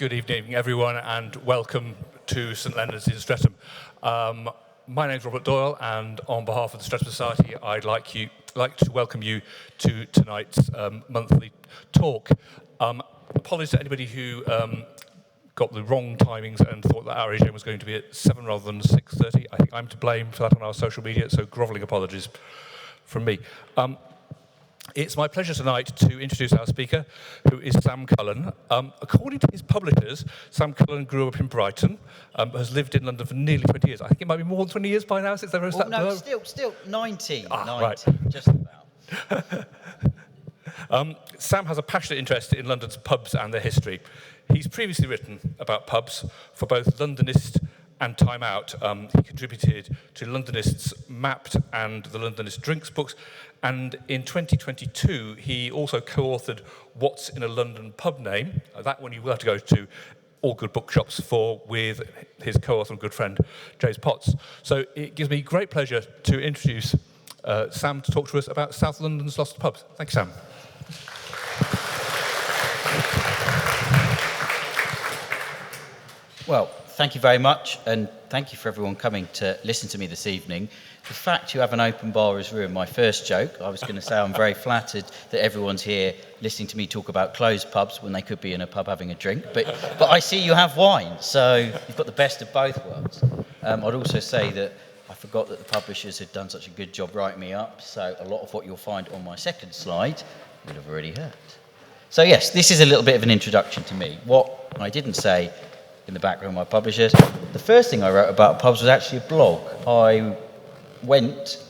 Good evening, everyone, and welcome to St Leonard's in Streatham. My name's Robert Doyle, and on behalf of the Streatham Society, I'd like to welcome you to tonight's monthly talk. Apologies to anybody who got the wrong timings and thought that our AGM was going to be at 7 rather than 6:30. I think I'm to blame for that on our social media, so grovelling apologies from me. It's my pleasure tonight to introduce our speaker, who is Sam Cullen. According to his publishers, Sam Cullen grew up in Brighton, has lived in London for nearly 20 years. I think it might be more than 20 years by now since they wrote that No, still 19. 19, right. just about. Sam has a passionate interest in London's pubs and their history. He's previously written about pubs for both Londonist and Time Out. He contributed to Londonist's Mapped and the Londonist Drinks books, and in 2022 he also co-authored What's in a London Pub Name. That one you will have to go to all good bookshops for, with his co-author and good friend James Potts. So it gives me great pleasure to introduce Sam to talk to us about South London's lost pubs. Thank you, Sam. Well, thank you very much, and thank you for everyone coming to listen to me this evening. The fact you have an open bar has ruined my first joke. I was going to say I'm very flattered that everyone's here listening to me talk about closed pubs when they could be in a pub having a drink. But I see you have wine, so you've got the best of both worlds. I'd also say that I forgot that the publishers had done such a good job writing me up, so a lot of what you'll find on my second slide you'll have already heard. So yes, this is a little bit of an introduction to me. What I didn't say in the background of my publishers, the first thing I wrote about pubs was actually a blog. I went,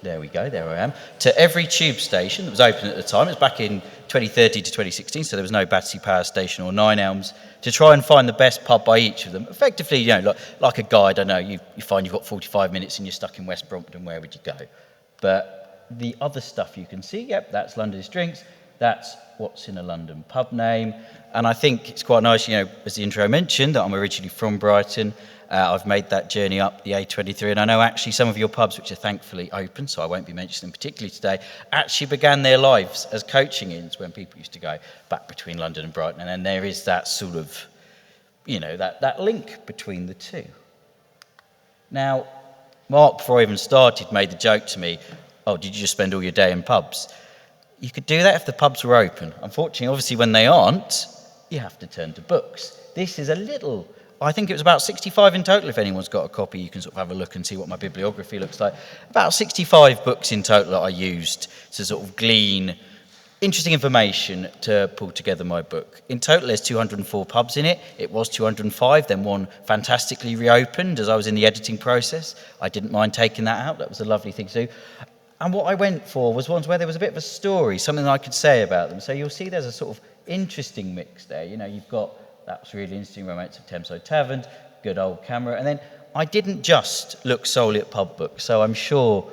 there we go, there I am, to every tube station that was open at the time. It was back in 2013 to 2016, so there was no Battersea Power Station or Nine Elms, to try and find the best pub by each of them. Effectively, you know, like a guide, I know, you find you've got 45 minutes and you're stuck in West Brompton, where would you go? But the other stuff you can see, yep, that's Londonist Drinks, that's What's in a London Pub Name. And I think it's quite nice, you know, as the intro mentioned, that I'm originally from Brighton. I've made that journey up the A23, and I know actually some of your pubs, which are thankfully open, so I won't be mentioning them particularly today, actually began their lives as coaching inns when people used to go back between London and Brighton. And then there is that sort of, you know, that link between the two. Now, Mark, before I even started, made the joke to me, oh, did you just spend all your day in pubs? You could do that if the pubs were open. Unfortunately, obviously, when they aren't, you have to turn to books. This is a little, I think it was about 65 in total. If anyone's got a copy, you can sort of have a look and see what my bibliography looks like. About 65 books in total that I used to sort of glean interesting information to pull together my book. In total, there's 204 pubs in it. It was 205, then one fantastically reopened as I was in the editing process. I didn't mind taking that out. That was a lovely thing to do. And what I went for was ones where there was a bit of a story, something I could say about them. So you'll see there's a sort of interesting mix there. You know, you've got, that was really interesting, Romance of Thameside Tavern, good old camera. And then I didn't just look solely at pub books. So I'm sure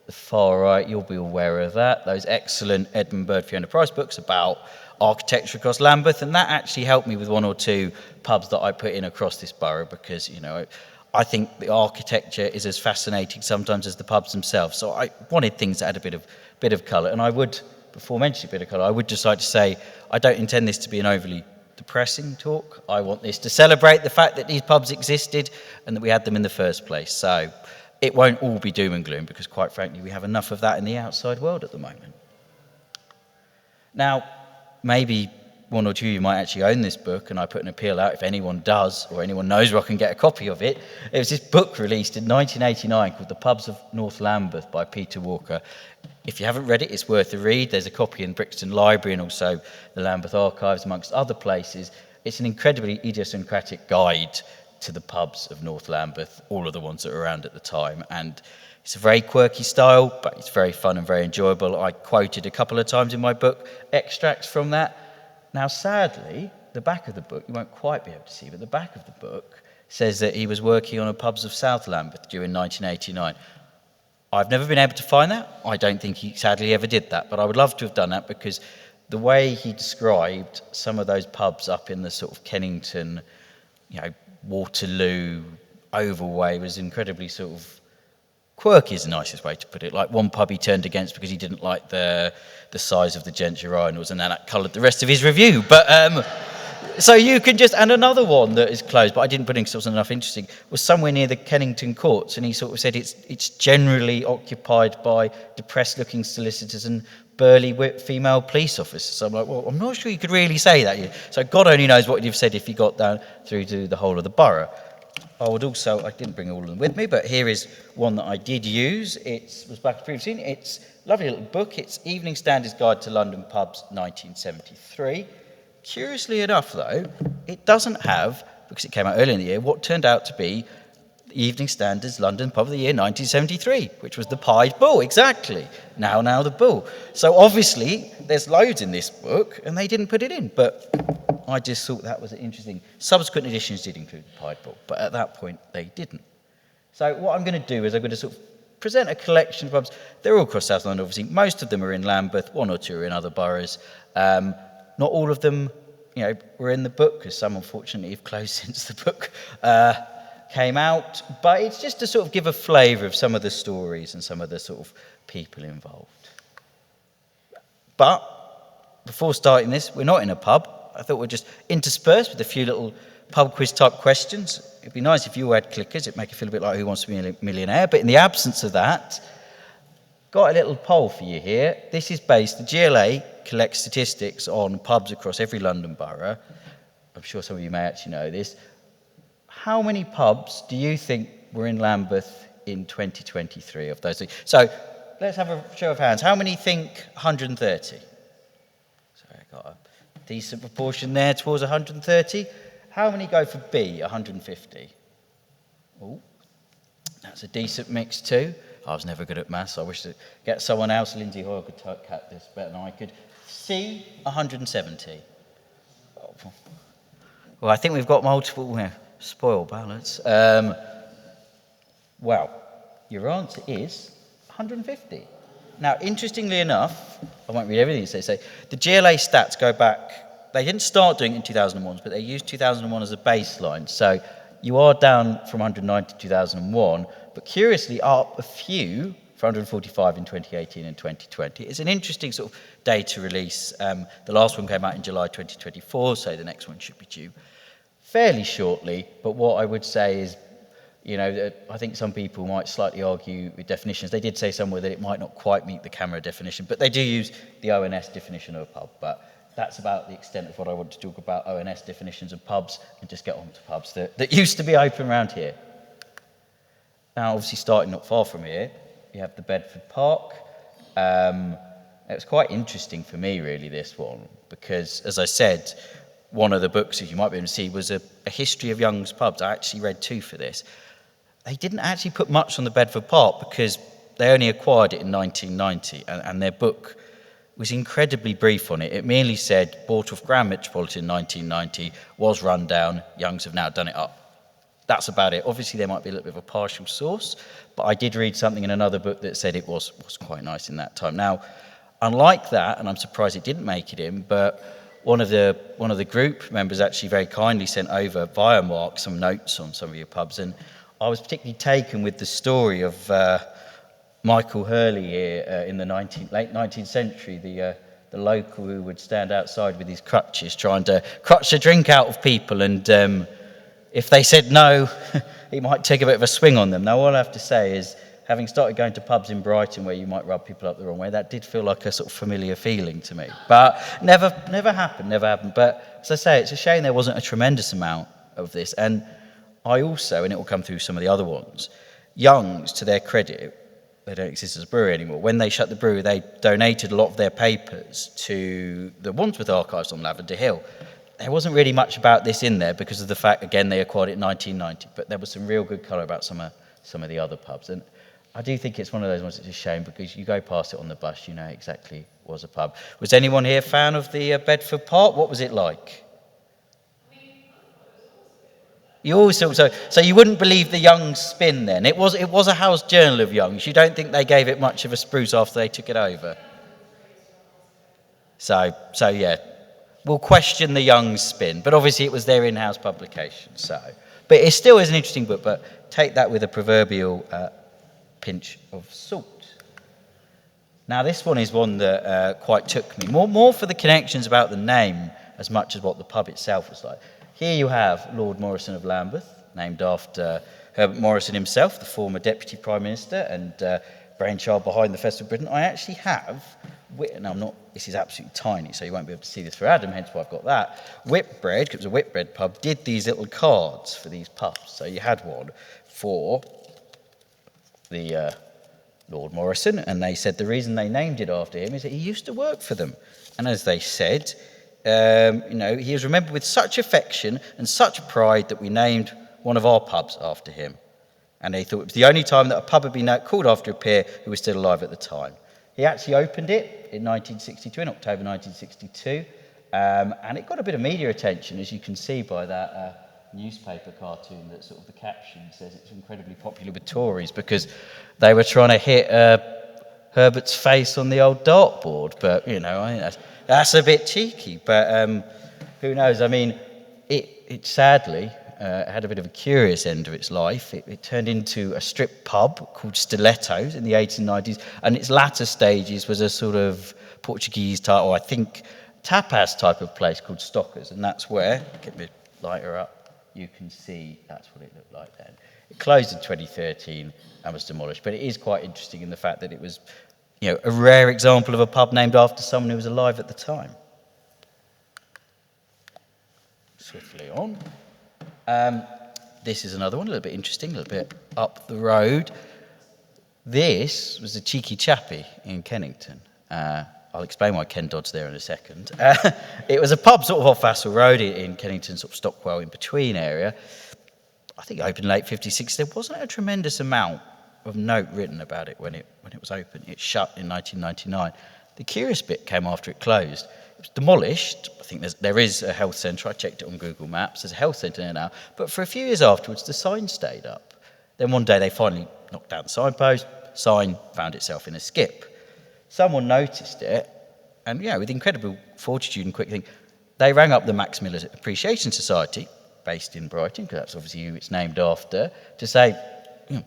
the far right, you'll be aware of that. Those excellent Edmund Bird, Fiona Price books about architecture across Lambeth. And that actually helped me with one or two pubs that I put in across this borough because, you know, I think the architecture is as fascinating sometimes as the pubs themselves. So I wanted things that had a bit of colour. And I would, before mentioning a bit of colour, I would just like to say I don't intend this to be an overly depressing talk. I want this to celebrate the fact that these pubs existed and that we had them in the first place. So it won't all be doom and gloom because, quite frankly, we have enough of that in the outside world at the moment. Now, maybe one or two of you might actually own this book, and I put an appeal out if anyone does or anyone knows where I can get a copy of it. It was this book released in 1989 called The Pubs of North Lambeth by Peter Walker. If you haven't read it, it's worth a read. There's a copy in Brixton Library and also the Lambeth Archives, amongst other places. It's an incredibly idiosyncratic guide to the pubs of North Lambeth, all of the ones that were around at the time. And it's a very quirky style, but it's very fun and very enjoyable. I quoted a couple of times in my book extracts from that. Now, sadly, the back of the book, you won't quite be able to see, but the back of the book says that he was working on a pubs of South Lambeth during 1989. I've never been able to find that. I don't think he sadly ever did that, but I would love to have done that because the way he described some of those pubs up in the sort of Kennington, you know, Waterloo, Oval Way was incredibly sort of quirky is the nicest way to put it. Like one pub he turned against because he didn't like the size of the gents urinals, and then that coloured the rest of his review. But So you can just, and another one that is closed, but I didn't put in because it wasn't enough interesting, was somewhere near the Kennington courts, and he sort of said it's generally occupied by depressed-looking solicitors and burly female police officers. So I'm like, well, I'm not sure you could really say that. So God only knows what you've said if you got down through to the whole of the borough. I didn't bring all of them with me, but here is one that I did use. It was back previously. It's a lovely little book. It's Evening Standards Guide to London Pubs, 1973. Curiously enough, though, it doesn't have, because it came out early in the year, what turned out to be the Evening Standards London Pub of the Year 1973, which was the Pied Bull, exactly. Now the Bull. So obviously, there's loads in this book, and they didn't put it in, but I just thought that was interesting. Subsequent editions did include the Pied Bull, but at that point, they didn't. So what I'm going to do is I'm going to sort of present a collection of pubs. They're all across South London, obviously. Most of them are in Lambeth, one or two are in other boroughs. Not all of them, were in the book, because some, unfortunately, have closed since the book came out. But it's just to sort of give a flavour of some of the stories and some of the sort of people involved. But before starting this, we're not in a pub. I thought we'd just intersperse with a few little pub quiz type questions. It'd be nice if you had clickers. It'd make it feel a bit like Who Wants to Be a Millionaire. But in the absence of that, got a little poll for you here. This is based, the GLA collects statistics on pubs across every London borough. I'm sure some of you may actually know this. How many pubs do you think were in Lambeth in 2023 of those? So let's have a show of hands. How many think 130? So I got a decent proportion there towards 130. How many go for B, 150? Oh, that's a decent mix too. I was never good at maths. I wish to get someone else. Lindsay Hoyle could cut this better than I could. C, 170. Well, I think we've got multiple spoiled ballots. Well, your answer is 150. Now, interestingly enough, I won't read everything they say. The GLA stats go back. They didn't start doing it in 2001, but they used 2001 as a baseline. So you are down from 190 to 2001, but curiously up a few for 145 in 2018 and 2020. It's an interesting sort of data release. The last one came out in July 2024, so the next one should be due fairly shortly. But what I would say is, I think some people might slightly argue with definitions. They did say somewhere that it might not quite meet the camera definition, but they do use the ONS definition of a pub. But that's about the extent of what I want to talk about ONS definitions of pubs, and just get on to pubs that used to be open around here. Now, obviously, starting not far from here, you have the Bedford Park. It was quite interesting for me, really, this one, because, as I said, one of the books, as you might be able to see, was a history of Young's pubs. I actually read two for this. They didn't actually put much on the Bedford Park because they only acquired it in 1990, and their book was incredibly brief on it. It merely said, bought off Grand Metropolitan in 1990, was run down, Young's have now done it up. That's about it. Obviously, there might be a little bit of a partial source, but I did read something in another book that said it was quite nice in that time. Now, unlike that, and I'm surprised it didn't make it in, but one of the group members actually very kindly sent over via Mark some notes on some of your pubs, and I was particularly taken with the story of Michael Hurley here in the late 19th century, the local who would stand outside with his crutches trying to crutch a drink out of people, and if they said no, he might take a bit of a swing on them. Now, all I have to say is, having started going to pubs in Brighton where you might rub people up the wrong way, that did feel like a sort of familiar feeling to me. But never happened. But as I say, it's a shame there wasn't a tremendous amount of this. And I also, and it will come through some of the other ones, Young's, to their credit, they don't exist as a brewery anymore. When they shut the brewery, they donated a lot of their papers to the Wandsworth Archives on Lavender Hill. There wasn't really much about this in there because of the fact, again, they acquired it in 1990, but there was some real good colour about some of the other pubs. And I do think it's one of those ones that's a shame because you go past it on the bus, you know exactly was a pub. Was anyone here a fan of the Bedford Park? What was it like? You also so you wouldn't believe the Young's spin then. It was a house journal of Young's. You don't think they gave it much of a spruce after they took it over? So yeah. We'll question the Young's spin, but obviously it was their in-house publication. But it still is an interesting book, but take that with a proverbial pinch of salt. Now, this one is one that quite took me, more for the connections about the name as much as what the pub itself was like. Here you have Lord Morrison of Lambeth, named after Herbert Morrison himself, the former Deputy Prime Minister and brainchild behind the Festival of Britain. I actually have, this is absolutely tiny, so you won't be able to see this for Adam, hence why I've got that. Whitbread, because it was a Whitbread pub, did these little cards for these pubs. So you had one for the Lord Morrison, and they said the reason they named it after him is that he used to work for them. And as they said, he is remembered with such affection and such pride that we named one of our pubs after him. And they thought it was the only time that a pub had been called after a peer who was still alive at the time. He actually opened it in 1962, in October 1962, and it got a bit of media attention, as you can see by that newspaper cartoon that sort of the caption says it's incredibly popular with Tories because they were trying to hit Herbert's face on the old dartboard. But, I think that's a bit cheeky. But who knows? I mean, it sadly had a bit of a curious end of its life. It turned into a strip pub called Stilettos in the 1890s, and its latter stages was a sort of Portuguese type, or I think tapas type of place called Stockers, and that's where, get the lighter up, you can see that's what it looked like then. It closed in 2013 and was demolished, but it is quite interesting in the fact that it was, a rare example of a pub named after someone who was alive at the time. Swiftly on. This is another one, a little bit interesting, a little bit up the road. This was a cheeky chappie in Kennington. I'll explain why Ken Dodd's there in a second. It was a pub sort of off Vassal Road in Kennington, sort of Stockwell in between area. I think it opened late 56. There wasn't a tremendous amount of note written about it when it was open. It shut in 1999. The curious bit came after it closed. It was demolished. I think there is a health centre. I checked it on Google Maps. There's a health centre there now. But for a few years afterwards, the sign stayed up. Then one day they finally knocked down the signpost. Sign found itself in a skip. Someone noticed it, and with incredible fortitude and quick thing, they rang up the Max Miller Appreciation Society, based in Brighton, because that's obviously who it's named after, to say,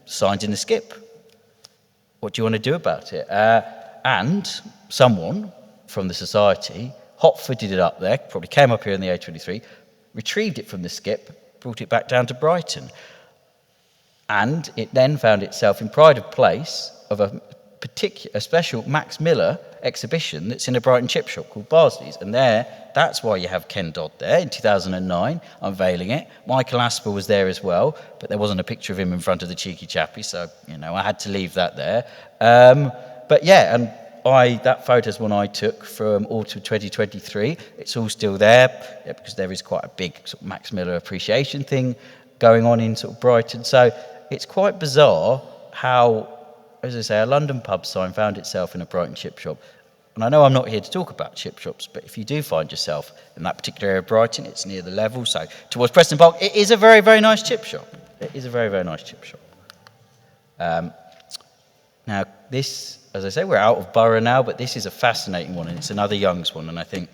sign's in the skip. What do you want to do about it? And someone from the society hot-footed it up there, probably came up here in the A23, retrieved it from the skip, brought it back down to Brighton. And it then found itself in pride of place of a special Max Miller exhibition that's in a Brighton chip shop called Barsley's. And that's why you have Ken Dodd there in 2009 unveiling it. Michael Asper was there as well, but there wasn't a picture of him in front of the cheeky chappie, so I had to leave that there. That photo's one I took from autumn 2023. It's all still there because there is quite a big sort of Max Miller appreciation thing going on in sort of Brighton. So it's quite bizarre how, as I say, a London pub sign found itself in a Brighton chip shop. And I know I'm not here to talk about chip shops, but if you do find yourself in that particular area of Brighton, it's near the level, so towards Preston Park, it is a very, very nice chip shop. It is a very, very nice chip shop. Now, this, as I say, we're out of borough now, but this is a fascinating one, and it's another Young's one, and I think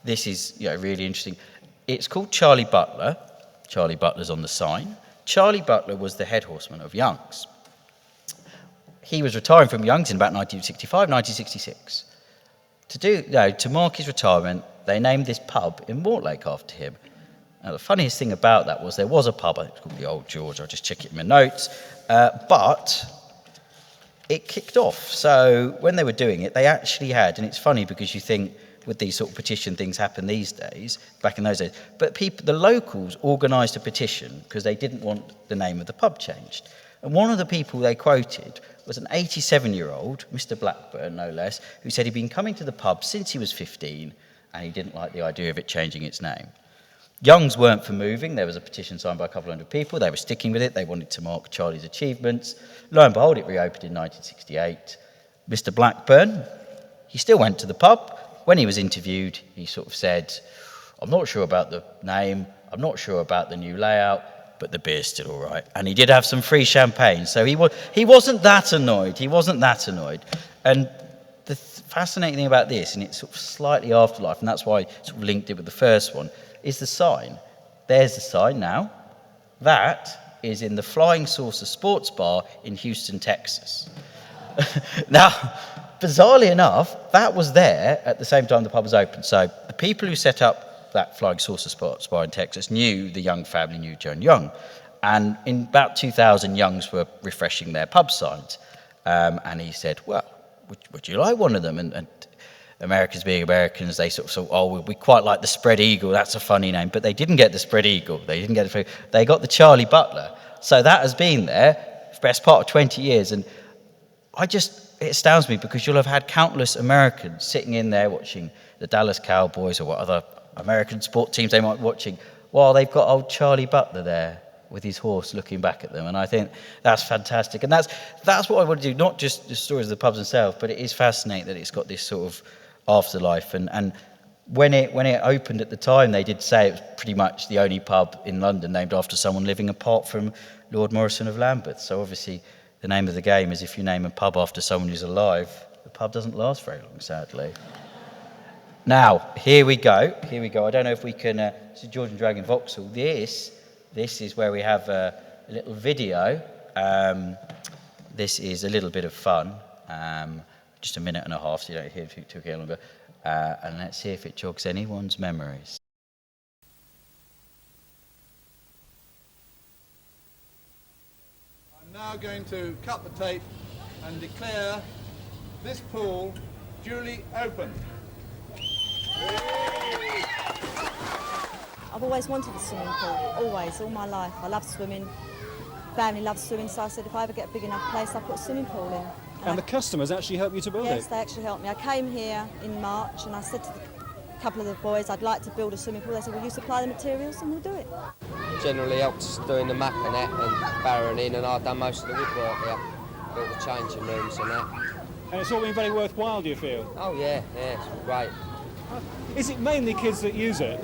this is really interesting. It's called Charlie Butler. Charlie Butler's on the sign. Charlie Butler was the head horseman of Young's. He was retiring from Young's in about 1965, 1966. To mark his retirement, they named this pub in Mortlake after him. Now, the funniest thing about that was there was a pub, I think it was called the Old George, I'll just check it in my notes, but it kicked off. So when they were doing it, they actually had, and it's funny because you think with these sort of petition things happen these days, back in those days, but the locals organised a petition because they didn't want the name of the pub changed. And one of the people they quoted was an 87-year-old, Mr. Blackburn, no less, who said he'd been coming to the pub since he was 15 and he didn't like the idea of it changing its name. Young's weren't for moving. There was a petition signed by a couple hundred people. They were sticking with it. They wanted to mark Charlie's achievements. Lo and behold, it reopened in 1968. Mr. Blackburn, he still went to the pub. When he was interviewed, he sort of said, I'm not sure about the name, I'm not sure about the new layout, but the beer's still all right. And he did have some free champagne, so he wasn't that annoyed. And the fascinating thing about this, and it's sort of slightly afterlife, and that's why I sort of linked it with the first one, is the sign. There's the sign now. That is in the Flying Saucer Sports Bar in Houston, Texas. Now, bizarrely enough, that was there at the same time the pub was open. So the people who set up that Flying Saucer spot in Texas knew the Young family, knew Joan Young. And in about 2000, Youngs were refreshing their pub signs. And he said, well, would you like one of them? And Americans being Americans, they sort of thought, we quite like the Spread Eagle, that's a funny name. But they didn't get the Spread Eagle. They got the Charlie Butler. So that has been there for the best part of 20 years. And it astounds me because you'll have had countless Americans sitting in there watching the Dallas Cowboys or what other American sport teams they might be watching while they've got old Charlie Butler there with his horse looking back at them. And I think that's fantastic. And that's what I want to do, not just the stories of the pubs themselves, but it is fascinating that it's got this sort of afterlife. And when it opened at the time, they did say it was pretty much the only pub in London named after someone living apart from Lord Morrison of Lambeth. So obviously the name of the game is if you name a pub after someone who's alive, the pub doesn't last very long, sadly. Now, here we go. I don't know if we can... this is George and Dragon Vauxhall. This is where we have a little video. This is a little bit of fun. Just a minute and a half, so you don't hear it too longer. And let's see if it jogs anyone's memories. I'm now going to cut the tape and declare this pool duly open. I've always wanted a swimming pool, always, all my life. I love swimming, family loves swimming, so I said if I ever get a big enough place, I'll put a swimming pool in. And the customers actually help you to build it? Yes, they actually helped me. I came here in March and I said to a couple of the boys, I'd like to build a swimming pool. They said, will you supply the materials and we'll do it. Generally helped us doing the map and that and barrowing in, and I've done most of the woodwork here, built the changing rooms and that. And it's all been very worthwhile, do you feel? Oh yeah, it's great. Is it mainly kids that use it?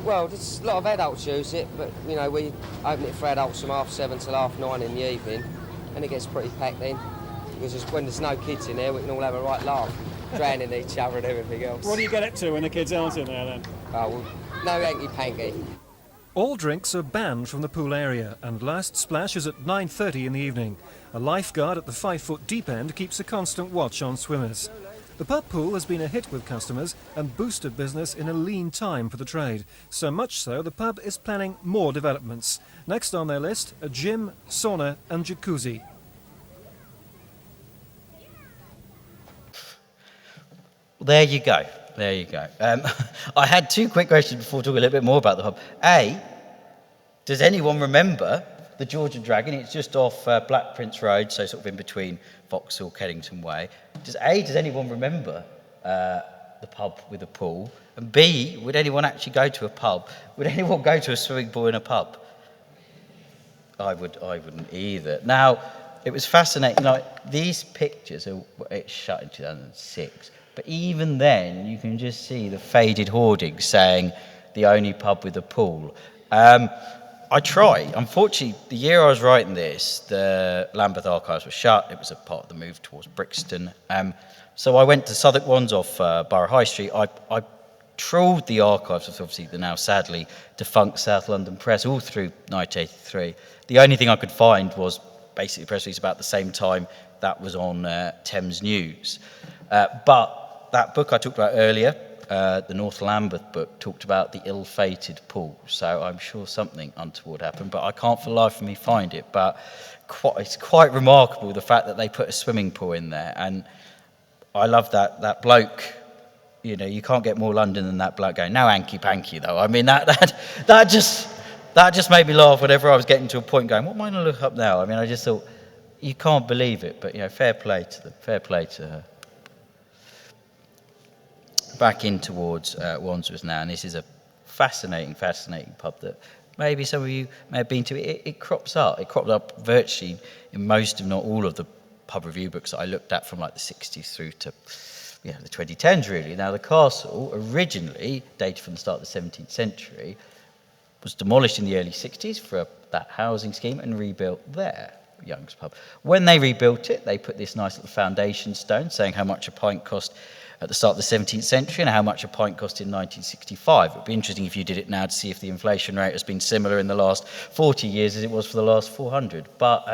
Well, there's a lot of adults use it, but you know, we open it for adults from 7:30 till 9:30 in the evening, and it gets pretty packed in, because when there's no kids in there, we can all have a right laugh, drowning each other and everything else. What do you get up to when the kids aren't in there then? Oh, well, no hanky-panky. All drinks are banned from the pool area, and last splash is at 9:30 in the evening. A lifeguard at the 5-foot deep end keeps a constant watch on swimmers. The pub pool has been a hit with customers and boosted business in a lean time for the trade. So much so, the pub is planning more developments. Next on their list, a gym, sauna and jacuzzi. There you go. I had two quick questions before talking a little bit more about the pub. A, does anyone remember the George and Dragon? It's just off Black Prince Road, so sort of in between Vauxhall, Keddington Way. Does anyone remember the pub with a pool? And B, would anyone actually go to a pub? Would anyone go to a swimming pool in a pub? I wouldn't either. Now, it was fascinating. Like, these pictures, it's shut in 2006, but even then, you can just see the faded hoarding saying the only pub with a pool. I tried. Unfortunately, the year I was writing this, the Lambeth archives were shut. It was a part of the move towards Brixton. So I went to Southwark ones off Borough High Street. I trawled the archives of obviously the now sadly defunct South London Press all through 1983. The only thing I could find was basically a press release about the same time that was on Thames News. But that book I talked about earlier, the North Lambeth book, talked about the ill-fated pool. So I'm sure something untoward happened, but I can't for the life of me find it. But it's quite remarkable, the fact that they put a swimming pool in there. And I love that bloke. You know, you can't get more London than that bloke going, no hanky-panky, though. I mean, that just made me laugh whenever I was getting to a point going, what am I going to look up now? I mean, I just thought, you can't believe it. But, you know, fair play to them. Fair play to her. Back in towards Wandsworth now, and this is a fascinating pub that maybe some of you may have been to. It crops up. It cropped up virtually in most, if not all, of the pub review books that I looked at from like the 60s through to the 2010s, really. Now, the castle, originally dated from the start of the 17th century, was demolished in the early 60s for that housing scheme and rebuilt there, Young's Pub. When they rebuilt it, they put this nice little foundation stone saying how much a pint cost at the start of the 17th century and how much a pint cost in 1965. It would be interesting if you did it now to see if the inflation rate has been similar in the last 40 years as it was for the last 400. But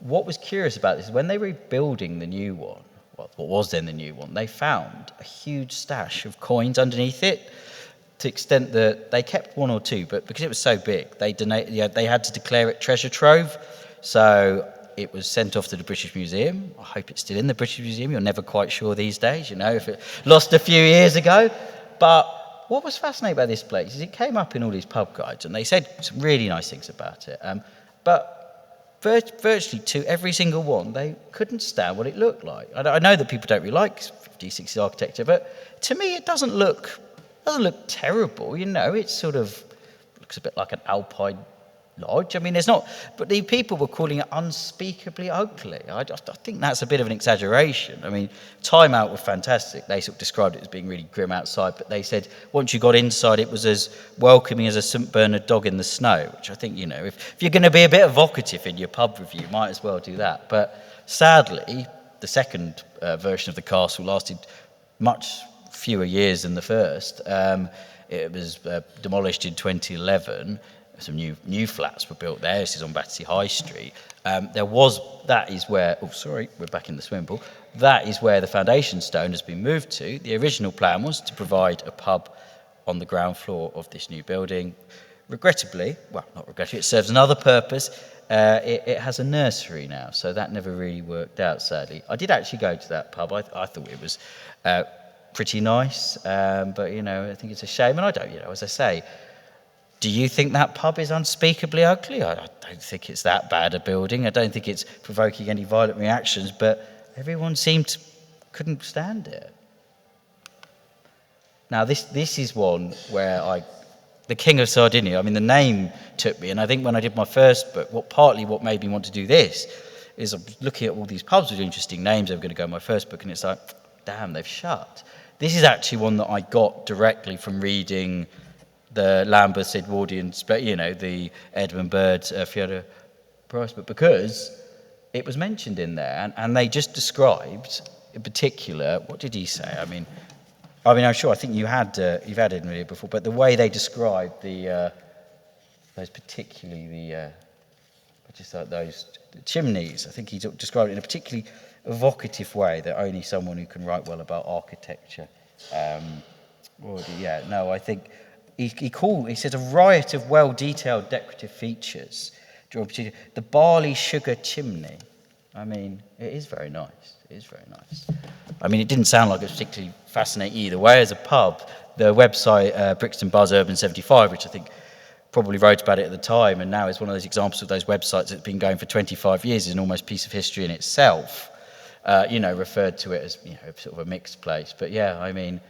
what was curious about this is when they were rebuilding the new one, well, what was then the new one, they found a huge stash of coins underneath it, to the extent that they kept one or two, but because it was so big, they had to declare it treasure trove. So it was sent off to the British Museum. I hope it's still in the British Museum. You're never quite sure these days, if it lost a few years ago. But what was fascinating about this place is it came up in all these pub guides, and they said some really nice things about it. But virtually to every single one, they couldn't stand what it looked like. I know that people don't really like 50s, 60s architecture, but to me it doesn't look terrible. It sort of looks a bit like an Alpine lodge. I mean, there's not, but the people were calling it unspeakably ugly. I think that's a bit of an exaggeration. I mean, Time Out were fantastic. They sort of described it as being really grim outside, but they said once you got inside, it was as welcoming as a St Bernard dog in the snow, which I think, if you're going to be a bit evocative in your pub review, you might as well do that. But sadly, the second version of the castle lasted much fewer years than the first. It was demolished in 2011. Some new flats were built there. This is on Battersea High Street. That is where we're back in the swimming pool. That is where the foundation stone has been moved to. The original plan was to provide a pub on the ground floor of this new building. Regrettably, well, not regrettably, it serves another purpose. It has a nursery now, so that never really worked out, sadly. I did actually go to that pub. I thought it was pretty nice, but, I think it's a shame. And I don't, as I say, do you think that pub is unspeakably ugly? I don't think it's that bad a building. I don't think it's provoking any violent reactions, but everyone couldn't stand it. Now, this is one where the King of Sardinia, I mean, the name took me, and I think when I did my first book, what made me want to do this is I was looking at all these pubs with interesting names that were going to go in my first book, and it's like, damn, they've shut. This is actually one that I got directly from reading the Lambeth Edwardian, the Edmund Bird, Fiona Price book, because it was mentioned in there, and they just described, in particular, what did he say? I mean, I'm sure. I think you've had Edmund here before, but the way they described those chimneys, I think he described it in a particularly evocative way that only someone who can write well about architecture. I think. He said a riot of well-detailed decorative features. The barley sugar chimney. I mean, it is very nice. I mean, it didn't sound like it was particularly fascinating either way as a pub. The website Brixton Buzz Urban 75, which I think probably wrote about it at the time, and now is one of those examples of those websites that's been going for 25 years, is an almost piece of history in itself. Referred to it as sort of a mixed place. But yeah, I mean,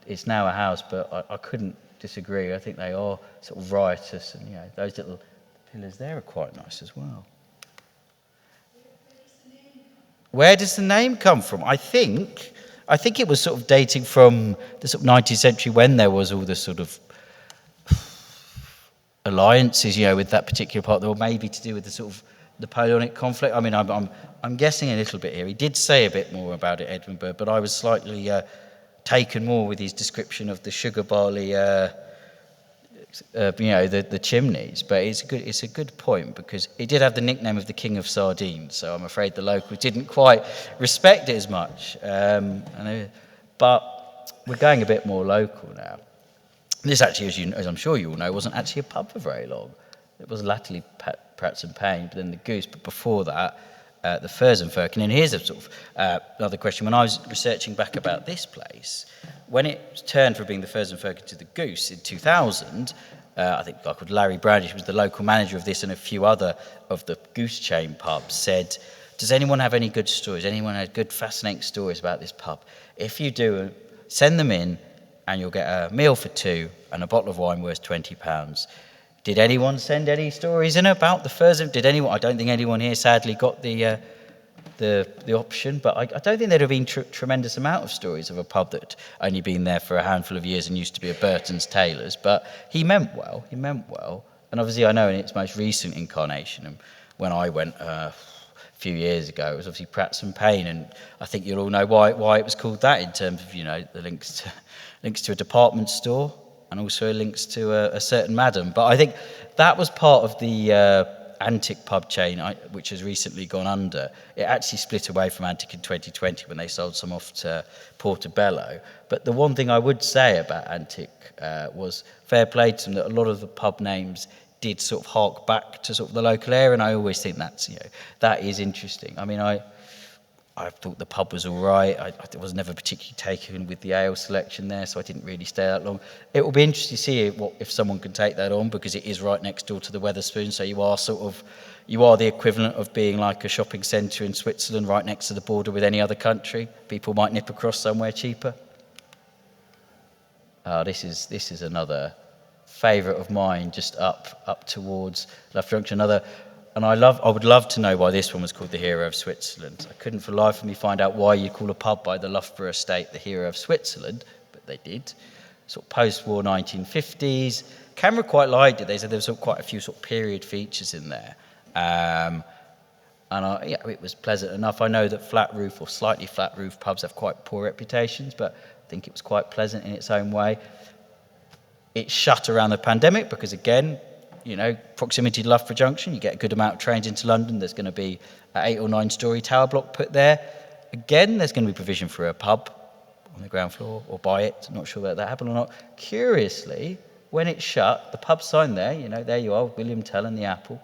it's now a house, but I couldn't disagree. I think they are sort of riotous, and those little pillars there are quite nice as well. Where does the name come from? I think it was sort of dating from the sort of 19th century when there was all the sort of alliances, with that particular part, or maybe to do with the sort of Napoleonic conflict. I mean, I'm guessing a little bit here. He did say a bit more about it, Edmund Burke, but I was slightly taken more with his description of the sugar barley, the chimneys. But it's a good point, because it did have the nickname of the King of Sardines, so I'm afraid the locals didn't quite respect it as much. But we're going a bit more local now. This actually, as I'm sure you all know, wasn't actually a pub for very long. It was latterly Pratt's and Payne, but then the Goose. But before that, the Furs and Firkin. And here's a sort of another question. When I was researching back about this place, when it turned from being the Furs and Firkin to the Goose in 2000, I think a guy called Larry Brandish, who was the local manager of this and a few other of the Goose chain pubs, said, does anyone have any good stories? Anyone have good, fascinating stories about this pub? If you do, send them in, and you'll get a meal for two and a bottle of wine worth £20. Did anyone send any stories in about the Furs? Did anyone? I don't think anyone here, sadly, got the option, but I don't think there'd have been tremendous amount of stories of a pub that only been there for a handful of years and used to be a Burton's Taylor's. But he meant well, and obviously I know in its most recent incarnation, and when I went a few years ago, it was obviously Pratt's and Payne, and I think you'll all know why it was called that, in terms of the links to a department store, and also links to a certain madam. But I think that was part of the Antic pub chain, which has recently gone under, it actually split away from Antic in 2020 when they sold some off to Portobello. But the one thing I would say about Antic was fair play to them, that a lot of the pub names did sort of hark back to sort of the local area, and I always think that's, that is interesting. I mean, I thought the pub was all right. I was never particularly taken with the ale selection there, so I didn't really stay that long. It will be interesting to see if someone can take that on, because it is right next door to the Wetherspoon, so you are the equivalent of being like a shopping centre in Switzerland right next to the border with any other country. People might nip across somewhere cheaper. This is another favourite of mine, just up towards Loughborough Junction. And I would love to know why this one was called the Hero of Switzerland. I couldn't for the life of me find out why you call a pub by the Loughborough estate the Hero of Switzerland, but they did. Sort of post-war 1950s. Camera quite liked it. They said there was quite a few sort of period features in there. And it was pleasant enough. I know that flat roof or slightly flat roof pubs have quite poor reputations, but I think it was quite pleasant in its own way. It shut around the pandemic because, again, proximity to Loughborough Junction, you get a good amount of trains into London. There's going to be an 8 or 9 story tower block put there. Again, there's going to be provision for a pub on the ground floor, or buy it. Not sure whether that happened or not. Curiously, when it shut, the pub sign there, there you are, William Tell and the Apple.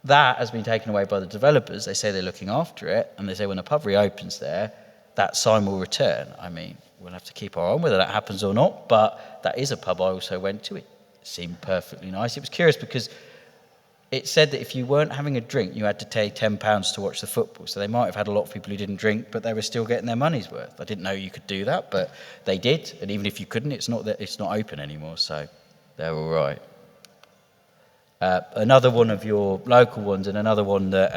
That has been taken away by the developers. They say they're looking after it, and they say when a pub reopens there, that sign will return. I mean, we'll have to keep our eye on whether that happens or not, but that is a pub I also went to. It seemed perfectly nice. It was curious because it said that if you weren't having a drink, you had to pay £10 to watch the football. So they might have had a lot of people who didn't drink, but they were still getting their money's worth. I didn't know you could do that, but they did. And even if you couldn't, it's not open anymore, so they're all right. Another one of your local ones, and another one that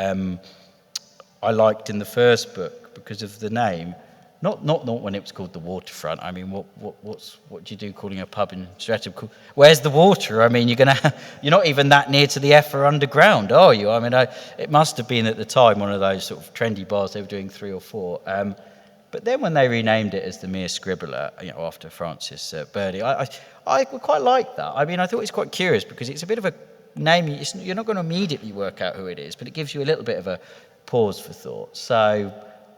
I liked in the first book because of the name. Not when it was called the Waterfront. I mean, what do you do calling a pub in Streatham? Where's the water? I mean, you're not even that near to the Effer Underground, are you? I mean, it must have been at the time one of those sort of trendy bars. They were doing 3 or 4. But then when they renamed it as the Mere Scribbler, after Francis Birdie, I quite like that. I mean, I thought it's quite curious because it's a bit of a name. You're not going to immediately work out who it is, but it gives you a little bit of a pause for thought. So.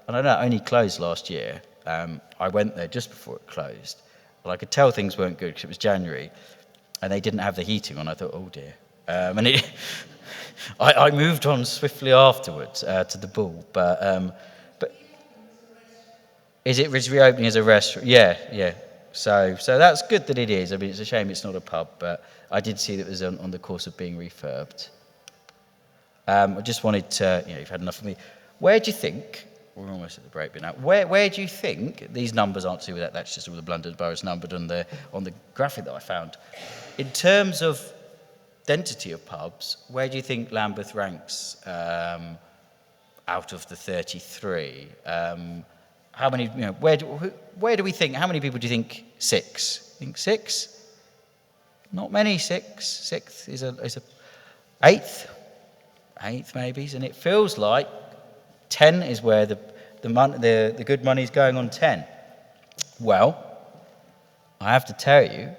And I know it only closed last year. I went there just before it closed. But I could tell things weren't good because it was January and they didn't have the heating on. I thought, oh dear. I moved on swiftly afterwards to the Bull. But is it reopening as a restaurant? Yeah. So that's good that it is. I mean, it's a shame it's not a pub, but I did see that it was on the course of being refurbed. I just wanted to, you've had enough of me. Where do you think... We're almost at the break bit now. Where do you think, these numbers aren't to do with that, that's just all the London boroughs numbered on the graphic that I found. In terms of density of pubs, where do you think Lambeth ranks out of the 33? How many, where do we think, how many people do you think 6? Think 6? Not many, 6. 6th is a 8th? 8th maybe, and it feels like 10 is where the good money is going on 10. Well, I have to tell you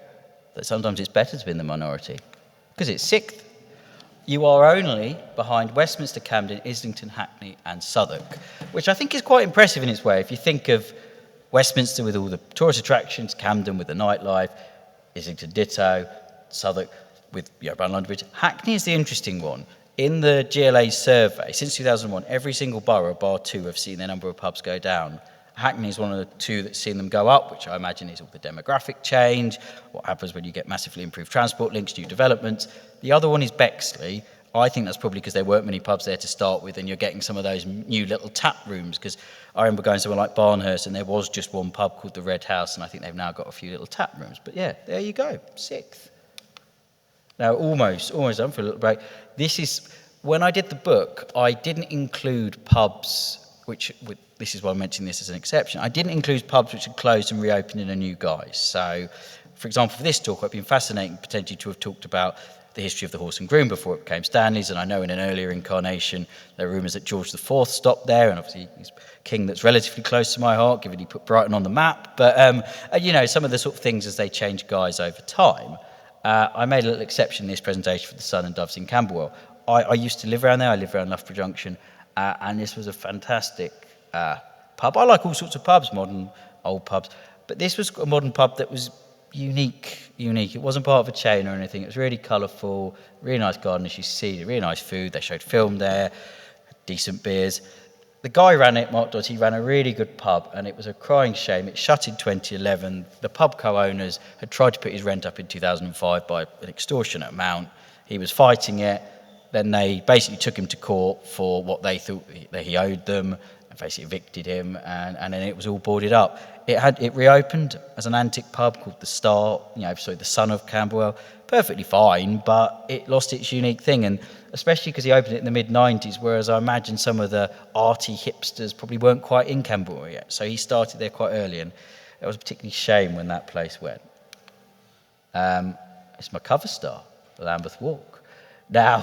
that sometimes it's better to be in the minority because it's 6th. You are only behind Westminster, Camden, Islington, Hackney and Southwark, which I think is quite impressive in its way. If you think of Westminster with all the tourist attractions, Camden with the nightlife, Islington ditto, Southwark with around London Bridge. Hackney is the interesting one. In the GLA survey, since 2001, every single borough, bar 2, have seen their number of pubs go down. Hackney is one of the 2 that's seen them go up, which I imagine is all the demographic change, what happens when you get massively improved transport links, new developments. The other one is Bexley. I think that's probably because there weren't many pubs there to start with, and you're getting some of those new little tap rooms, because I remember going somewhere like Barnhurst, and there was just one pub called the Red House, and I think they've now got a few little tap rooms. But yeah, there you go, 6th. Now, almost done for a little break. This is, when I did the book, I didn't include pubs, this is why I mentioned this as an exception. I didn't include pubs which had closed and reopened in a new guise. So, for example, for this talk, I've been fascinating potentially to have talked about the history of the Horse and Groom before it became Stanley's, and I know in an earlier incarnation there are rumours that George IV stopped there, and obviously he's a king that's relatively close to my heart, given he put Brighton on the map. But, some of the sort of things as they change guise over time. I made a little exception in this presentation for the Sun and Doves in Camberwell. I used to live around there. I live around Loughborough Junction, and this was a fantastic pub. I like all sorts of pubs, modern, old pubs, but this was a modern pub that was unique. It wasn't part of a chain or anything. It was really colourful, really nice garden, as you see, really nice food. They showed film there, decent beers. The guy ran it, Mark Dodds, he ran a really good pub, and it was a crying shame. It shut in 2011. The pub co-owners had tried to put his rent up in 2005 by an extortionate amount. He was fighting it. Then they basically took him to court for what they thought that he owed them, and basically evicted him, and then it was all boarded up. It reopened as an antique pub called the Star, the son of Camberwell. Perfectly fine, but it lost its unique thing, and especially because he opened it in the mid-90s, whereas I imagine some of the arty hipsters probably weren't quite in Camberwell yet. So he started there quite early, and it was a particularly shame when that place went. It's my cover star, the Lambeth Walk. Now,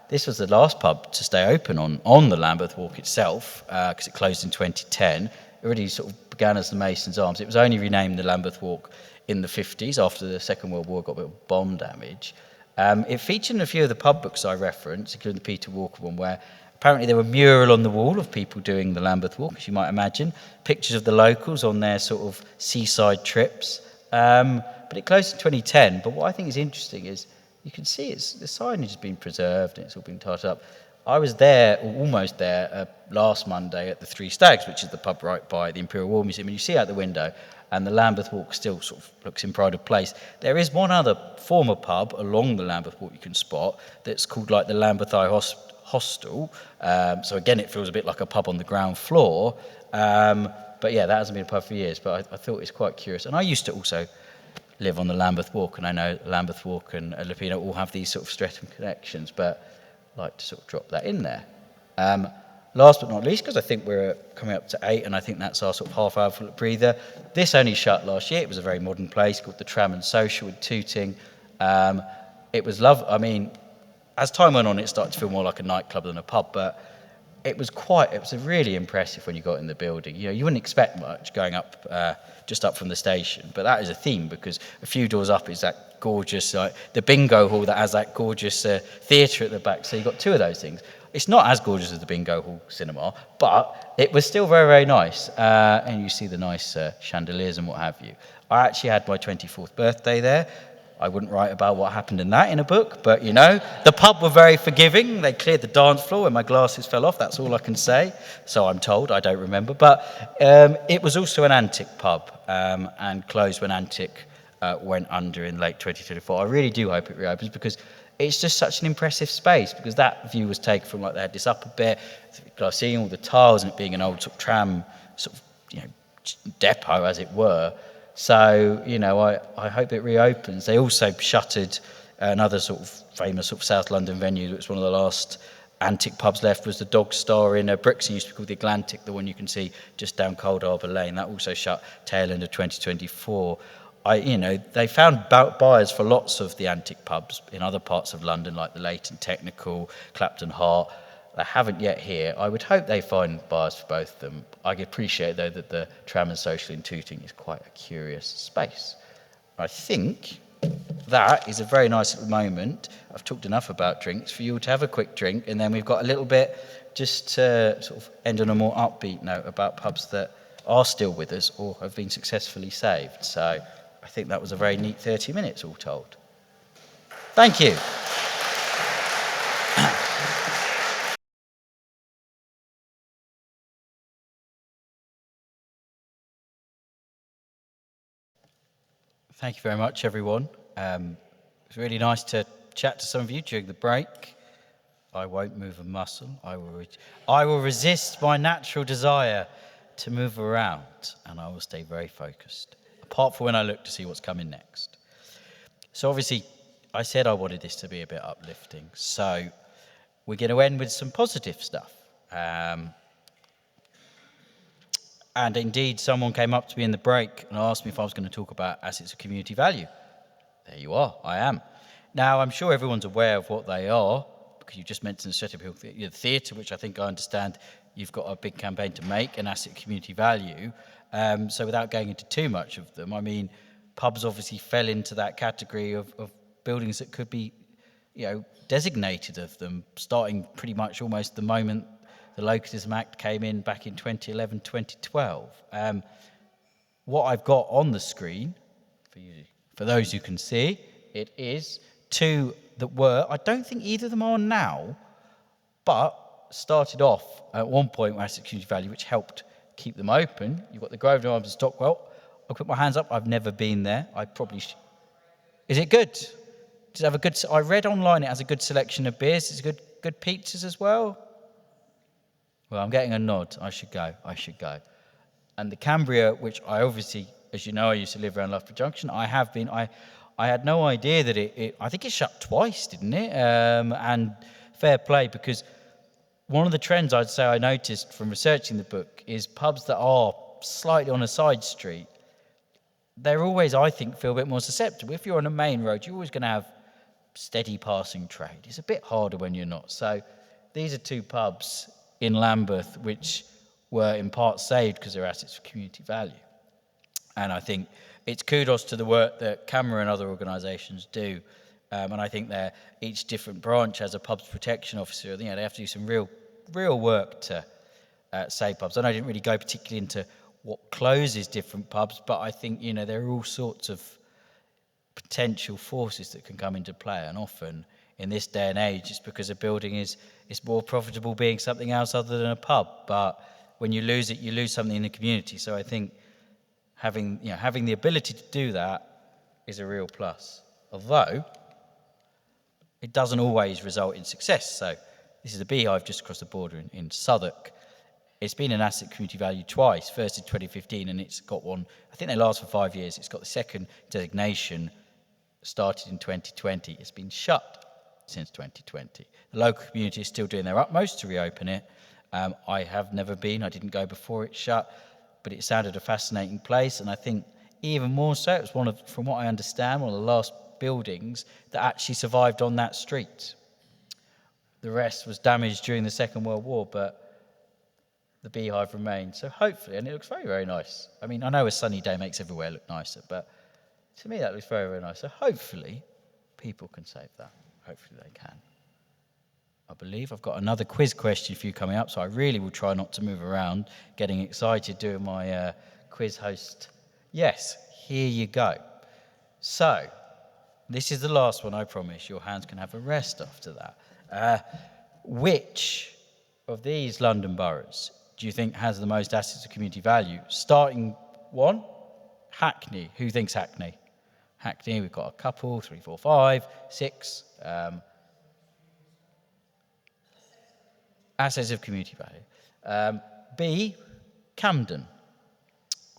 this was the last pub to stay open on the Lambeth Walk itself, because it closed in 2010. It already sort of began as the Masons' Arms. It was only renamed the Lambeth Walk in the 50s after the Second World War got a bit of bomb damage. It featured in a few of the pub books I referenced, including the Peter Walker one, where apparently there were mural on the wall of people doing the Lambeth Walk, as you might imagine, pictures of the locals on their sort of seaside trips. But it closed in 2010. But what I think is interesting is you can see the signage has been preserved and it's all been tied up. I was there, or almost there, last Monday at the Three Stags, which is the pub right by the Imperial War Museum, and you see out the window, and the Lambeth Walk still sort of looks in pride of place. There is one other former pub along the Lambeth Walk you can spot that's called like the Lambeth Eye Hostel. So again, it feels a bit like a pub on the ground floor. But yeah, that hasn't been a pub for years, but I thought it's quite curious. And I used to also live on the Lambeth Walk, and I know Lambeth Walk and Lupino all have these sort of Streatham connections, but I'd like to sort of drop that in there. Last but not least, because I think we're coming up to 8, and I think that's our sort of half-hour breather. This only shut last year. It was a very modern place called the Tram and Social with Tooting. It was lovely. I mean, as time went on, it started to feel more like a nightclub than a pub, but it was really impressive when you got in the building. You wouldn't expect much going up, just up from the station, but that is a theme, because a few doors up is that gorgeous, the bingo hall that has that gorgeous theatre at the back. So you've got two of those things. It's not as gorgeous as the bingo hall cinema, but it was still very, very nice. And you see the nice chandeliers and what have you. I actually had my 24th birthday there. I wouldn't write about what happened in that in a book, but the pub were very forgiving. They cleared the dance floor when my glasses fell off. That's all I can say. So I'm told, I don't remember. But it was also an antique pub, and closed when Antic went under in late 2024. I really do hope it reopens, because it's just such an impressive space, because that view was taken from, they had this upper bit, seeing all the tiles and it being an old sort of tram depot, as it were. So, I hope it reopens. They also shuttered another sort of famous sort of South London venue that was one of the last antique pubs left, was the Dog Star in Brixton, used to be called the Atlantic, the one you can see just down Cold Harbour Lane. That also shut tail end of 2024. They found buyers for lots of the antique pubs in other parts of London, like the Leighton Technical, Clapton Hart. They haven't yet here. I would hope they find buyers for both of them. I appreciate, though, that the Tram and Social in Tooting is quite a curious space. I think that is a very nice little moment. I've talked enough about drinks for you to have a quick drink, and then we've got a little bit just to sort of end on a more upbeat note about pubs that are still with us or have been successfully saved. So I think that was a very neat 30 minutes all told. Thank you. Thank you very much, everyone. It was really nice to chat to some of you during the break. I won't move a muscle. I will resist my natural desire to move around, and I will stay very focused, apart from when I look to see what's coming next. So obviously, I said I wanted this to be a bit uplifting, so we're going to end with some positive stuff. And indeed, someone came up to me in the break and asked me if I was going to talk about assets of community value. There you are, I am. Now, I'm sure everyone's aware of what they are, because you just mentioned the Streatham Theatre, which I think I understand you've got a big campaign to make, an asset of community value. So without going into too much of them, I mean, pubs obviously fell into that category of buildings that could be, designated of them, starting pretty much almost the moment the Locatism Act came in back in 2011, 2012. What I've got on the screen, for those who can see, it is 2 that were, I don't think either of them are now, but started off at one point with asset community value, which helped keep them open. You've got the Grosvenor Arms and Stockwell. I'll put my hands up. I've never been there. I probably Is it good? Does it have a good... I read online it has a good selection of beers. It's good pizzas as well. Well, I'm getting a nod. I should go. And the Cambria, which I obviously, as you know, I used to live around Loughborough Junction. I have been... I had no idea that it I think it shut twice, didn't it? And fair play, because one of the trends I'd say I noticed from researching the book is pubs that are slightly on a side street, they're always, I think, feel a bit more susceptible. If you're on a main road, you're always going to have steady passing trade. It's a bit harder when you're not. So these are 2 pubs in Lambeth which were in part saved because they're assets of community value. And I think it's kudos to the work that CAMRA and other organisations do. And I think they're each different branch has a pubs protection officer. They have to do some real work to save pubs. And I didn't really go particularly into what closes different pubs, but I think, there are all sorts of potential forces that can come into play. And often in this day and age, it's because a building is more profitable being something else other than a pub. But when you lose it, you lose something in the community. So I think having the ability to do that is a real plus. Although it doesn't always result in success. So this is the Beehive just across the border in Southwark. It's been an asset community value twice, first in 2015, and it's got one, I think they last for 5 years. It's got the second designation, started in 2020. It's been shut since 2020. The local community is still doing their utmost to reopen it. I have never been, I didn't go before it shut, but it sounded a fascinating place, and I think even more so, it was from what I understand, one of the last buildings that actually survived on that street. The rest was damaged during the Second World War, but the Beehive remains. So hopefully, and it looks very, very nice. I mean, I know a sunny day makes everywhere look nicer, but to me that looks very, very nice. So hopefully people can save that. Hopefully they can. I believe I've got another quiz question for you coming up, so I really will try not to move around, getting excited doing my quiz host. Yes, here you go. So, this is the last one, I promise. Your hands can have a rest after that. Which of these London boroughs do you think has the most assets of community value? Starting 1, Hackney. Who thinks Hackney? Hackney, we've got a couple, 3, 4, 5, 6. Assets of community value. B, Camden.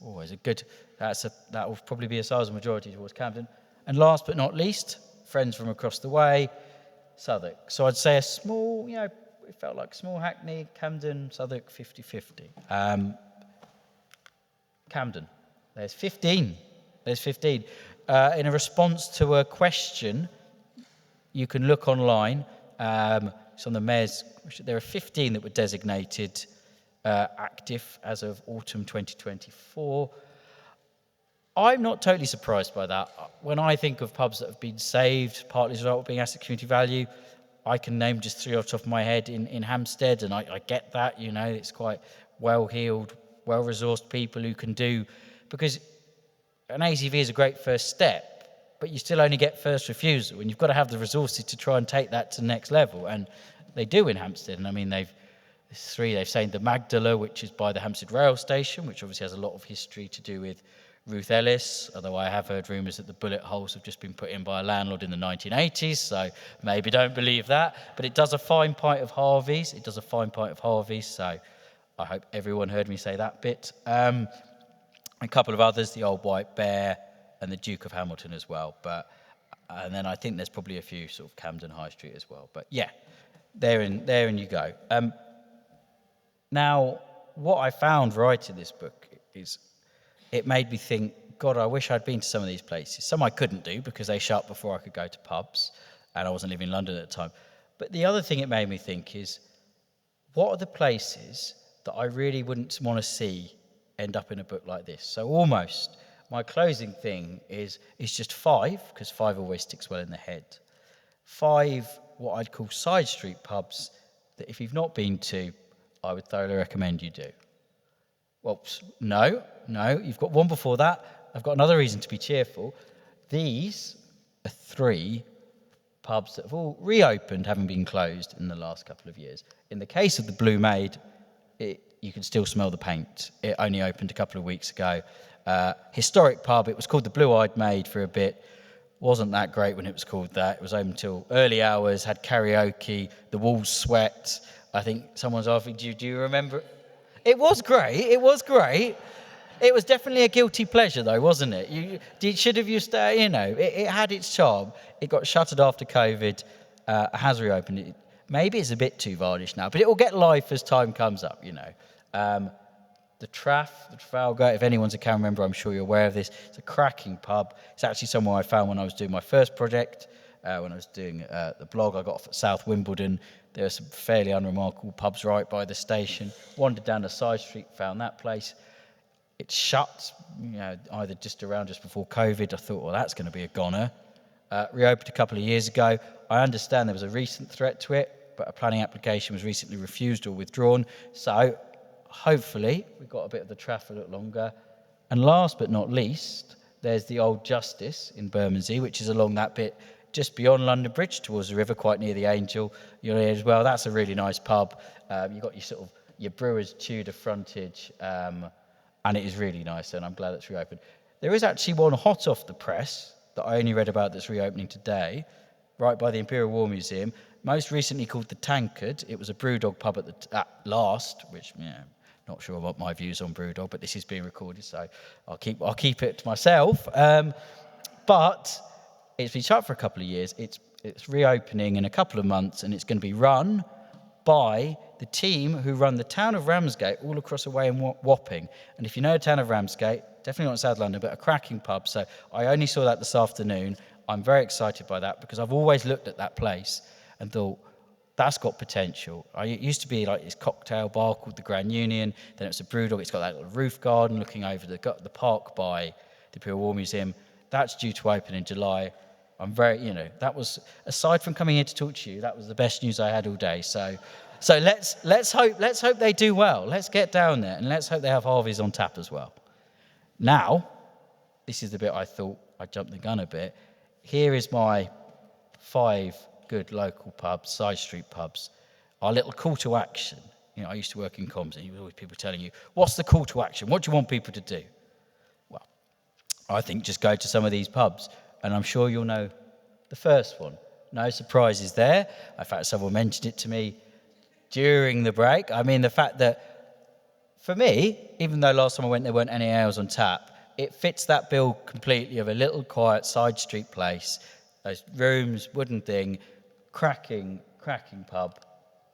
Always a good, that will probably be a sizable majority towards Camden. And last but not least, friends from across the way, Southwark. So I'd say a small, it felt like small Hackney, Camden, Southwark, 50-50. Camden. There's 15. In a response to a question, you can look online. It's on the mayor's. There are 15 that were designated active as of autumn 2024. I'm not totally surprised by that. When I think of pubs that have been saved, partly as a result of being asset community value, I can name just 3 off the top of my head in Hampstead, and I get that, it's quite well-heeled, well-resourced people who can do, because an ACV is a great first step, but you still only get first refusal, and you've got to have the resources to try and take that to the next level, and they do in Hampstead. And I mean, they've saved the Magdala, which is by the Hampstead rail station, which obviously has a lot of history to do with Ruth Ellis, although I have heard rumours that the bullet holes have just been put in by a landlord in the 1980s, so maybe don't believe that. But it does a fine pint of Harvey's. So I hope everyone heard me say that bit. A couple of others, the Old White Bear and the Duke of Hamilton as well. And then I think there's probably a few sort of Camden High Street as well. But yeah, there you go. Now, what I found writing this book is it made me think, God, I wish I'd been to some of these places. Some I couldn't do because they shut before I could go to pubs, and I wasn't living in London at the time. But the other thing it made me think is, what are the places that I really wouldn't want to see end up in a book like this? So almost, my closing thing is just 5, because 5 always sticks well in the head. 5 what I'd call side street pubs that if you've not been to, I would thoroughly recommend you do. Well, no, you've got one before that. I've got another reason to be cheerful. These are 3 pubs that have all reopened, having been closed in the last couple of years. In the case of the Blue Maid, you can still smell the paint. It only opened a couple of weeks ago. Historic pub. It was called the Blue-Eyed Maid for a bit. Wasn't that great when it was called that. It was open till early hours, had karaoke, the walls sweat. I think someone's asking, do you remember? It was great. It was definitely a guilty pleasure, though, wasn't it? It had its charm. It got shuttered after COVID, has reopened. Maybe it's a bit too varnished now, but it will get life as time comes up, The Trafalgar, if anyone's a camera member, I'm sure you're aware of this. It's a cracking pub. It's actually somewhere I found when I was doing my first project, when I was doing the blog I got off at South Wimbledon. There are some fairly unremarkable pubs right by the station. Wandered down a side street, found that place. It's shut, either just before COVID. I thought, well, that's going to be a goner. Reopened a couple of years ago. I understand there was a recent threat to it, but a planning application was recently refused or withdrawn. So hopefully we've got a bit of the Traff a little longer. And last but not least, there's the Old Justice in Bermondsey, which is along that bit just beyond London Bridge towards the river, quite near the Angel. You're here as well. That's a really nice pub. You've got your Brewer's Tudor frontage, and it is really nice, and I'm glad it's reopened. There is actually one hot off the press that I only read about that's reopening today, right by the Imperial War Museum, most recently called the Tankard. It was a Brewdog pub at last, which, not sure what my views on Brewdog, but this is being recorded, so I'll keep it to myself. But it's been shut for a couple of years. It's reopening in a couple of months, and it's going to be run by the team who run the town of Ramsgate all across the way in Wapping. And if you know the town of Ramsgate, definitely not in South London, but a cracking pub. So I only saw that this afternoon. I'm very excited by that because I've always looked at that place and thought, that's got potential. It used to be like this cocktail bar called the Grand Union. Then it's a Brewdog. It's got that little roof garden looking over the park by the Imperial War Museum. That's due to open in July. I'm very, that was, aside from coming here to talk to you, that was the best news I had all day. So let's hope they do well. Let's get down there and let's hope they have Harvey's on tap as well. Now, this is the bit I thought I jumped the gun a bit. Here is my 5 good local pubs, side street pubs. Our little call to action. I used to work in comms, and you always people telling you, what's the call to action? What do you want people to do? Well, I think just go to some of these pubs, and I'm sure you'll know the first one. No surprises there. In fact, someone mentioned it to me during the break. I mean, the fact that, for me, even though last time I went there weren't any ales on tap, it fits that bill completely of a little quiet side street place. Those rooms, wooden thing, cracking pub.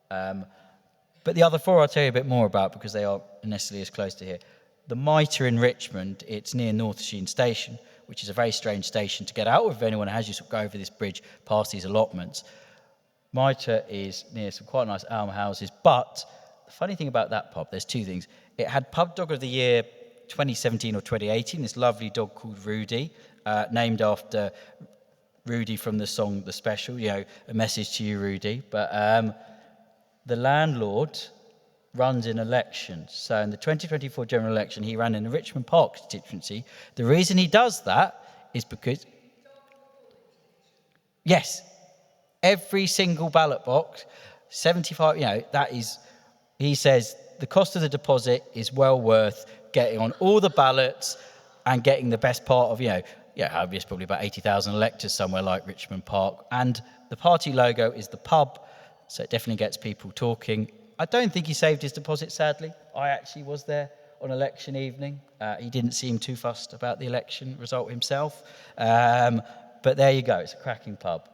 But the other 4 I'll tell you a bit more about because they aren't necessarily as close to here. The Mitre in Richmond, it's near North Sheen Station, which is a very strange station to get out of if anyone has. You sort of go over this bridge past these allotments. Mitre is near some quite nice almhouses, but the funny thing about that pub, there's 2 things. It had Pub Dog of the Year 2017 or 2018, this lovely dog called Rudy, named after Rudy from the song The Special, a message to you, Rudy. But the landlord runs in elections. So in the 2024 general election, he ran in the Richmond Park constituency. The reason he does that is because, yes, every single ballot box, 75, that is, he says the cost of the deposit is well worth getting on all the ballots and getting the best part of, there's probably about 80,000 electors somewhere like Richmond Park. And the party logo is the pub, so it definitely gets people talking. I don't think he saved his deposit, sadly. I actually was there on election evening. He didn't seem too fussed about the election result himself. But there you go, it's a cracking pub.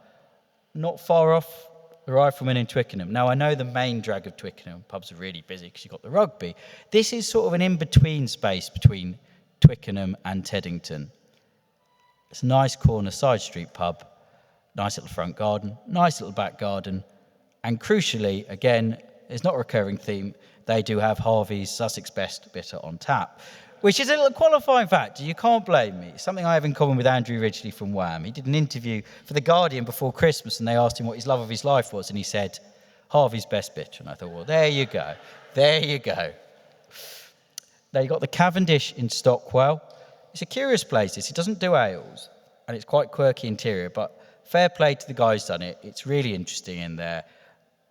Not far off the Rifleman in Twickenham. Now, I know the main drag of Twickenham, pubs are really busy because you've got the rugby. This is sort of an in-between space between Twickenham and Teddington. It's a nice corner side street pub, nice little front garden, nice little back garden, and crucially, again, it's not a recurring theme, they do have Harvey's Sussex Best Bitter on tap. Which is a little qualifying factor. You can't blame me. It's something I have in common with Andrew Ridgeley from Wham. He did an interview for The Guardian before Christmas, and they asked him what his love of his life was, and he said, Harvey's best bitch. And I thought, well, there you go. There you go. Now, you've got the Cavendish in Stockwell. It's a curious place, this. It doesn't do ales, and it's quite quirky interior, but fair play to the guy who's done it. It's really interesting in there.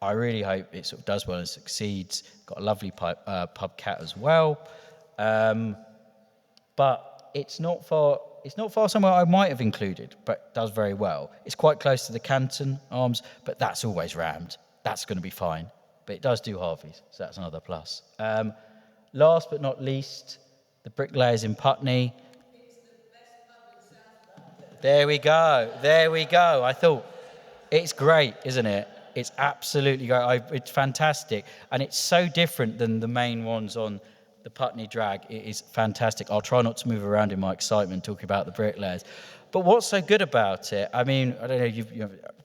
I really hope it sort of does well and succeeds. Got a lovely pub cat as well. But it's not far somewhere I might have included, but does very well. It's quite close to the Canton Arms, but that's always rammed. That's going to be fine. But it does do Harvey's, so that's another plus. Last but not least, the Bricklayers in Putney. There we go. I thought, it's great, isn't it? It's absolutely great. It's fantastic. And it's so different than the main ones on the Putney Drag. It is fantastic. I'll try not to move around in my excitement talking about the Bricklayers. But what's so good about it, I mean, I don't know, you've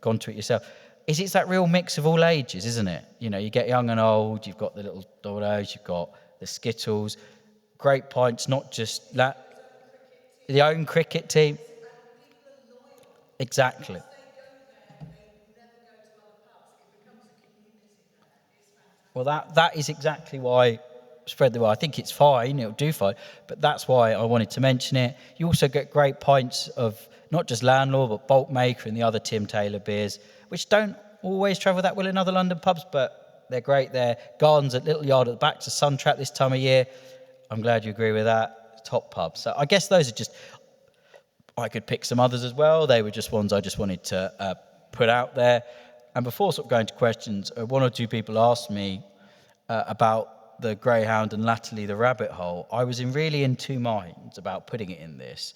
gone to it yourself, is it's that real mix of all ages, isn't it? You know, you get young and old, you've got the little dodos, you've got the Skittles, great pints, not just the own cricket team. Exactly. Well, that is exactly why spread the word. I think it's fine, it'll do fine, but that's why I wanted to mention it. You also get great pints of not just Landlord, but Boltmaker and the other Tim Taylor beers, which don't always travel that well in other London pubs, but they're great there. Gardens at Little Yard at the back to Sun Trap this time of year. I'm glad you agree with that. Top pub. So I guess those are just, I could pick some others as well. They were just ones I just wanted to put out there. And before sort of going to questions, one or two people asked me about the Greyhound and latterly the Rabbit Hole. I was really in two minds about putting it in this.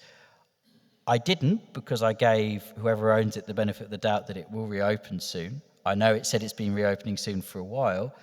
I didn't, because I gave whoever owns it the benefit of the doubt that it will reopen soon. I know it said it's been reopening soon for a while,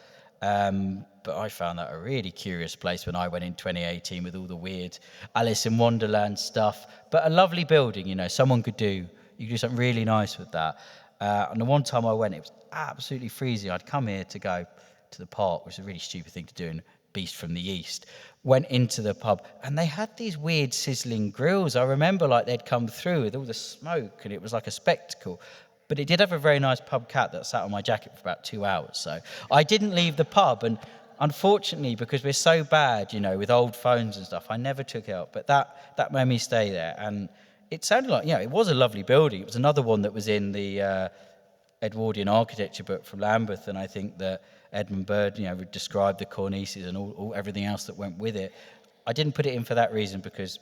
but I found that a really curious place when I went in 2018 with all the weird Alice in Wonderland stuff. But a lovely building, you know, you could do something really nice with that. And the one time I went, it was absolutely freezing. I'd come here to go to the park, which is a really stupid thing to do in Beast from the East. Went into the pub, and they had these weird sizzling grills. I remember like they'd come through with all the smoke, and it was like a spectacle. But it did have a very nice pub cat that sat on my jacket for about 2 hours. So I didn't leave the pub, and unfortunately, because we're so bad, you know, with old phones and stuff, I never took it out. But that made me stay there, and it sounded like, it was a lovely building. It was another one that was in the Edwardian architecture book from Lambeth, and I think that Edmund Bird, would describe the cornices and all everything else that went with it. I didn't put it in for that reason because,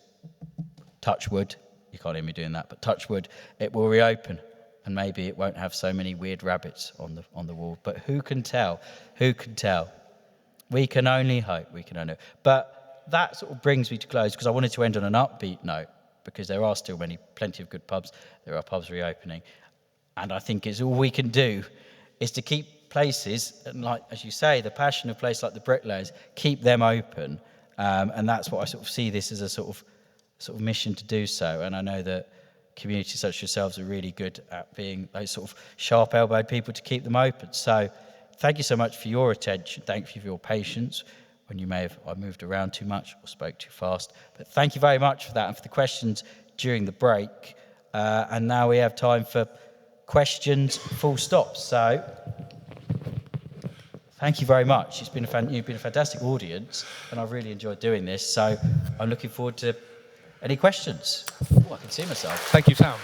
touch wood, you can't hear me doing that, but touch wood, it will reopen, and maybe it won't have so many weird rabbits on the wall. But who can tell? Who can tell? We can only hope. But that sort of brings me to close, because I wanted to end on an upbeat note, because there are still plenty of good pubs. There are pubs reopening, and I think it's all we can do is to keep places, and like, as you say, the passion of places like the Bricklayers, keep them open, and that's what I sort of see this as a sort of mission to do so. And I know that communities such as yourselves are really good at being those sort of sharp-elbowed people to keep them open. So thank you so much for your attention. Thank you for your patience when I moved around too much or spoke too fast. But thank you very much for that and for the questions during the break. And now we have time for questions, full stop. So thank you very much. You've been a fantastic audience, and I've really enjoyed doing this. So I'm looking forward to any questions. Oh, I can see myself. Thank you, Sam.